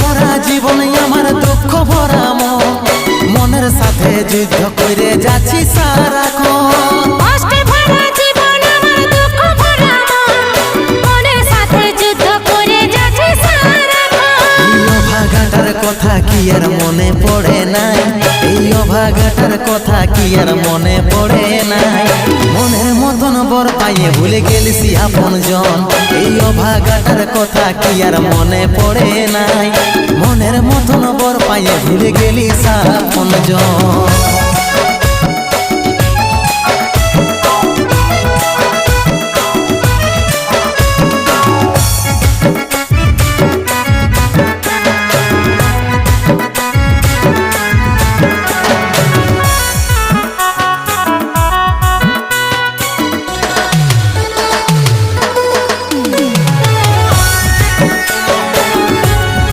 ভরা জীবন আমার দুঃখ ভরা মন, মনের সাথে যুদ্ধ করে যাচ্ছি সারাক্ষণ। কষ্টে ভরা জীবন আমার দুঃখ ভরা মন, মনের সাথে যুদ্ধ করে যাচ্ছি সারাক্ষণ। এই অভাগাটার কথা কি আর মনে পড়ে নাই, এই অভাগাটার কথা কি আর মনে পড়ে নাই। মনের মতন বর পাইয়ে ভুলে গেলিস আপন জন, এই অভাগাটার কথা কি আর মনে পড়ে নাই। মনের মতন বর পাইয়ে ভুলে গেলিস আপন জন।